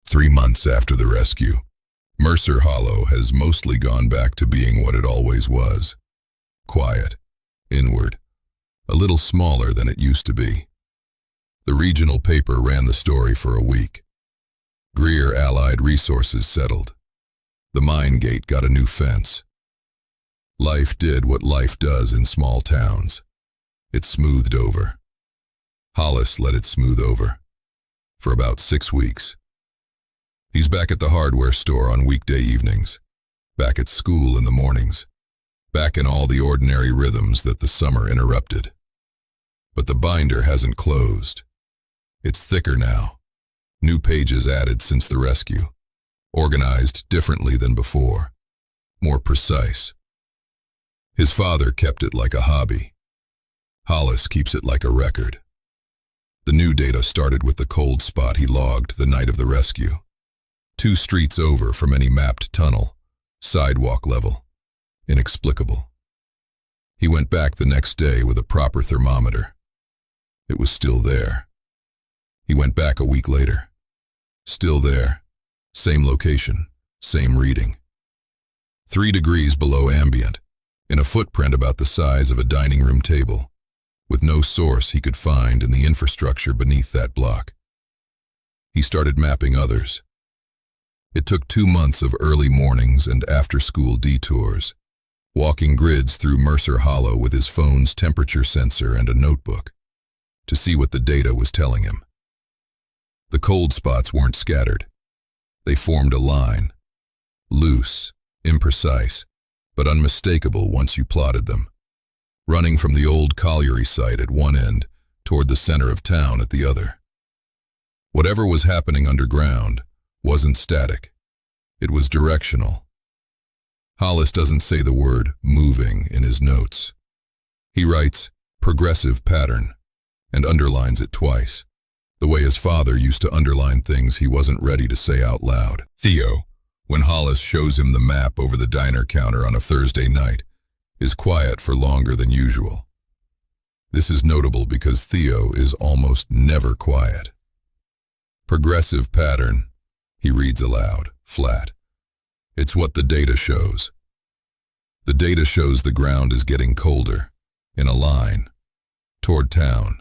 3 months after the rescue, Mercer Hollow has mostly gone back to being what it always was. Quiet, inward, a little smaller than it used to be. The regional paper ran the story for a week. Greer Allied Resources settled. The mine gate got a new fence. Life did what life does in small towns. It smoothed over. Hollis let it smooth over. For about 6 weeks. He's back at the hardware store on weekday evenings, back at school in the mornings, back in all the ordinary rhythms that the summer interrupted. But the binder hasn't closed. It's thicker now. New pages added since the rescue, organized differently than before, more precise. His father kept it like a hobby. Hollis keeps it like a record. The new data started with the cold spot he logged the night of the rescue. 2 streets over from any mapped tunnel, sidewalk level, inexplicable. He went back the next day with a proper thermometer. It was still there. He went back a week later. Still there. Same location, same reading. 3 degrees below ambient, in a footprint about the size of a dining room table, with no source he could find in the infrastructure beneath that block. He started mapping others. It took 2 months of early mornings and after-school detours, walking grids through Mercer Hollow with his phone's temperature sensor and a notebook, to see what the data was telling him. The cold spots weren't scattered. They formed a line, loose, imprecise, but unmistakable once you plotted them, running from the old colliery site at one end toward the center of town at the other. Whatever was happening underground wasn't static. It was directional. Hollis doesn't say the word moving in his notes. He writes progressive pattern and underlines it twice, the way his father used to underline things he wasn't ready to say out loud. Theo, when Hollis shows him the map over the diner counter on a Thursday night, is quiet for longer than usual. This is notable because Theo is almost never quiet. Progressive pattern, he reads aloud, flat. It's what the data shows. The data shows the ground is getting colder, in a line, toward town.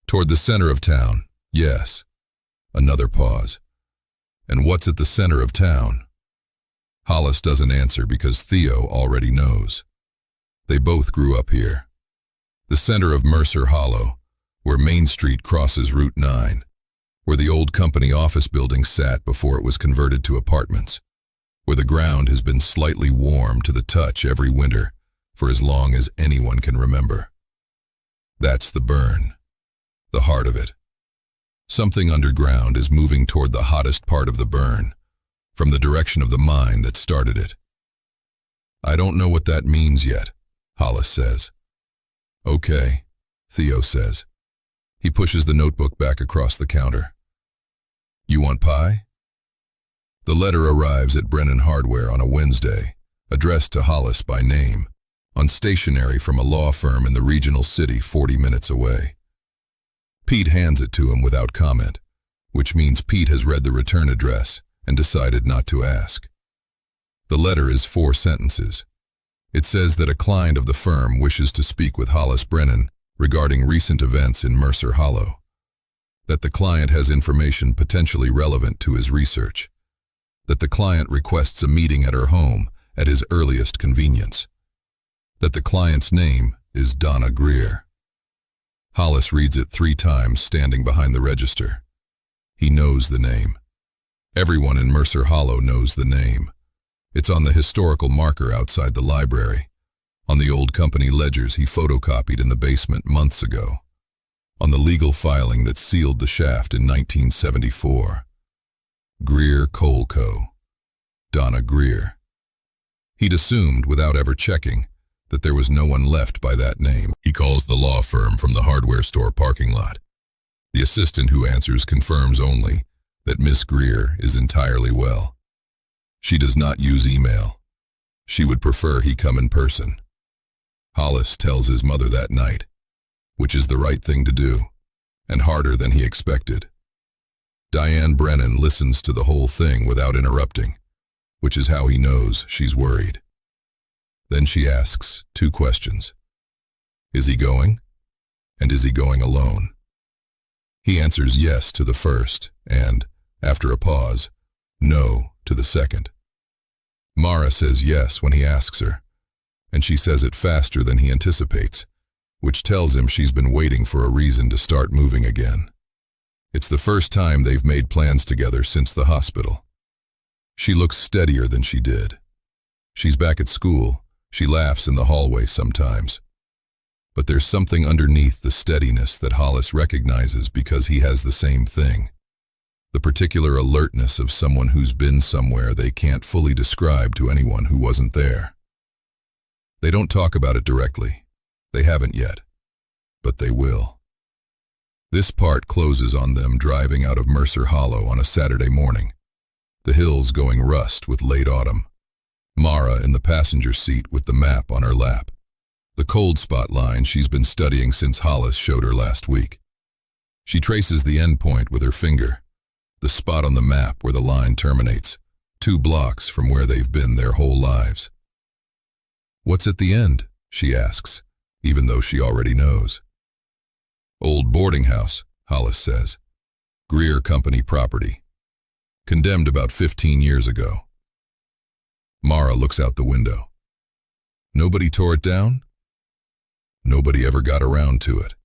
Toward the center of town, yes. Another pause. And what's at the center of town? Hollis doesn't answer because Theo already knows. They both grew up here. The center of Mercer Hollow, where Main Street crosses Route 9, where the old company office building sat before it was converted to apartments, where the ground has been slightly warm to the touch every winter for as long as anyone can remember. That's the burn, the heart of it. Something underground is moving toward the hottest part of the burn, from the direction of the mine that started it. I don't know what that means yet, Hollis says. Okay, Theo says. He pushes the notebook back across the counter. You want pie? The letter arrives at Brennan Hardware on a Wednesday, addressed to Hollis by name, on stationery from a law firm in the regional city 40 minutes away. Pete hands it to him without comment, which means Pete has read the return address and decided not to ask. The letter is 4 sentences. It says that a client of the firm wishes to speak with Hollis Brennan regarding recent events in Mercer Hollow, that the client has information potentially relevant to his research, that the client requests a meeting at her home at his earliest convenience, that the client's name is Donna Greer. Hollis reads it 3 times standing behind the register. He knows the name. Everyone in Mercer Hollow knows the name. It's on the historical marker outside the library, on the old company ledgers he photocopied in the basement months ago, on the legal filing that sealed the shaft in 1974. Greer Coal Co. Donna Greer. He'd assumed, without ever checking, that there was no one left by that name. He calls the law firm from the hardware store parking lot. The assistant who answers confirms only that Miss Greer is entirely well. She does not use email. She would prefer he come in person. Hollis tells his mother that night, which is the right thing to do, and harder than he expected. Diane Brennan listens to the whole thing without interrupting, which is how he knows she's worried. Then she asks 2 questions. Is he going? And is he going alone? He answers yes to the first, and, after a pause, no to the second. Mara says yes when he asks her, and she says it faster than he anticipates, which tells him she's been waiting for a reason to start moving again. It's the first time they've made plans together since the hospital. She looks steadier than she did. She's back at school. She laughs in the hallway sometimes. But there's something underneath the steadiness that Hollis recognizes because he has the same thing. The particular alertness of someone who's been somewhere they can't fully describe to anyone who wasn't there. They don't talk about it directly. They haven't yet. But they will. This part closes on them driving out of Mercer Hollow on a Saturday morning. The hills going rust with late autumn. Mara in the passenger seat with the map on her lap. The cold spot line she's been studying since Hollis showed her last week. She traces the end point with her finger, the spot on the map where the line terminates, 2 blocks from where they've been their whole lives. What's at the end? She asks, even though she already knows. Old boarding house, Hollis says. Greer Company property. Condemned about 15 years ago. Mara looks out the window. Nobody tore it down? Nobody ever got around to it.